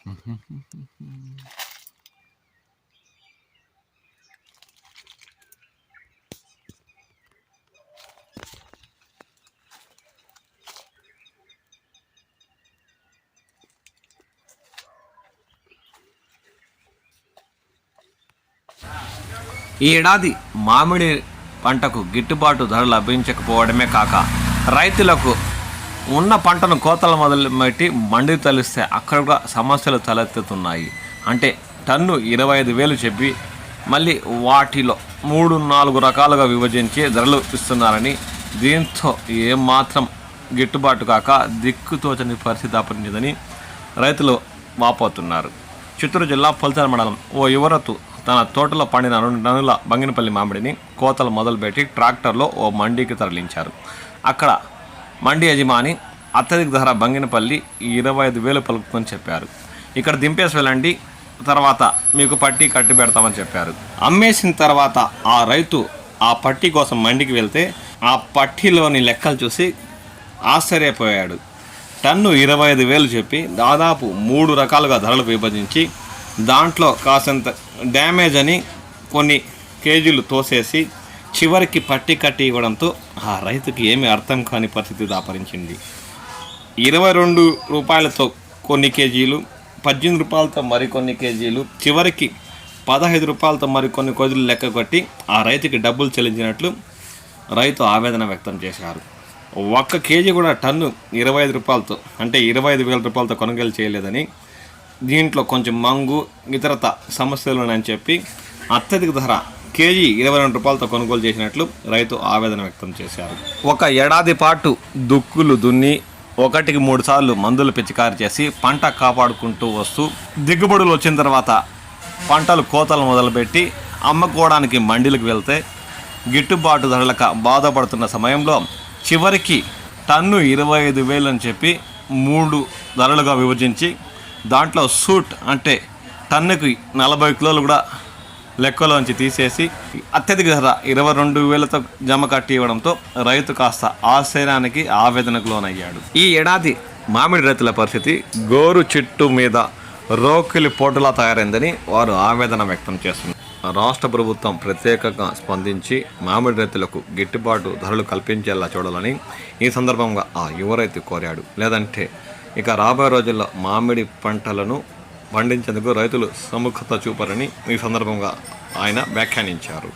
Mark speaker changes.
Speaker 1: ఈ ఏడాది మామిడి పంటకు గిట్టుబాటు ధర లభించకపోవడమే కాక రైతులకు ఉన్న పంటను కోతల మొదలుపెట్టి మండి తలిస్తే అక్కడ కూడా సమస్యలు తలెత్తుతున్నాయి. అంటే టన్ను 25,000 చెప్పి మళ్ళీ వాటిలో 3-4 రకాలుగా విభజించి ధరలు ఇస్తున్నారని, దీంతో ఏమాత్రం గిట్టుబాటు కాక దిక్కుతోచని పరిస్థితి దాపరించిందని రైతులు వాపోతున్నారు. చిత్తూరు జిల్లా పొల్చాల మండలం ఓ యువరతు తన తోటలో పండిన 2 టన్నుల బంగినపల్లి మామిడిని కోతలు మొదలుపెట్టి ట్రాక్టర్లో ఓ మండీకి తరలించారు. అక్కడ మండి యజమాని అత్యధిక ధర బంగినపల్లి 25,000 పలుకుతుందని చెప్పారు. ఇక్కడ దింపేసి వెళ్ళండి, తర్వాత మీకు పట్టీ కట్టి పెడతామని చెప్పారు. అమ్మేసిన తర్వాత ఆ రైతు ఆ పట్టీ కోసం మండికి వెళ్తే ఆ పట్టీలోని లెక్కలు చూసి ఆశ్చర్యపోయాడు. టన్ను 25,000 చెప్పి దాదాపు 3 రకాలుగా ధరలు విభజించి దాంట్లో కాసంత డ్యామేజ్ అని కొన్ని కేజీలు తోసేసి చివరికి పట్టి కట్టి ఇవ్వడంతో ఆ రైతుకి ఏమీ అర్థం కాని పరిస్థితి దాపరించింది. 22 రూపాయలతో కొన్ని కేజీలు, 18 రూపాయలతో మరికొన్ని కేజీలు, చివరికి 15 రూపాయలతో మరికొన్ని కేజీలు లెక్క కొట్టి ఆ రైతుకి డబ్బులు చెల్లించినట్లు రైతు ఆవేదన వ్యక్తం చేశారు. 1 కేజీ కూడా టన్ను 25 రూపాయలతో అంటే 25,000 రూపాయలతో కొనుగోలు చేయలేదని, దీంట్లో కొంచెం మంగు ఇతరత సమస్యలు ఉన్నాయని చెప్పి అత్యధిక ధర కేజీ 22 రూపాయలతో కొనుగోలు చేసినట్లు రైతు ఆవేదన వ్యక్తం చేశారు. 1 ఏడాది పాటు దుక్కులు దున్ని 1కి 3 సార్లు మందులు పిచికారి చేసి పంట కాపాడుకుంటూ వస్తూ దిగుబడులు వచ్చిన తర్వాత పంటలు కోతలు మొదలుపెట్టి అమ్ముకోవడానికి మండీలకు వెళ్తే గిట్టుబాటు ధరలక బాధపడుతున్న సమయంలో చివరికి టన్ను 25,000 అని చెప్పి 3 ధరలుగా విభజించి దాంట్లో సూట్ అంటే టన్నుకి 40 కిలోలు కూడా లెక్కలోంచి తీసేసి అత్యధిక ధర 22,000తో జమ కట్టి ఇవ్వడంతో రైతు కాస్త ఆశ్చర్యానికి ఆవేదనకు లోనయ్యాడు. ఈ ఏడాది మామిడి రైతుల పరిస్థితి గోరు చెట్టు మీద రోకిలి పోటులా తయారైందని వారు ఆవేదన వ్యక్తం చేస్తున్నారు. రాష్ట్ర ప్రభుత్వం ప్రత్యేకంగా స్పందించి మామిడి రైతులకు గిట్టుబాటు ధరలు కల్పించేలా చూడాలని ఈ సందర్భంగా ఆ యువ రైతు కోరాడు. లేదంటే ఇక రాబోయే రోజుల్లో మామిడి పంటలను పండించేందుకు రైతులు సముఖత చూపారని ఈ సందర్భంగా ఆయన వ్యాఖ్యానించారు.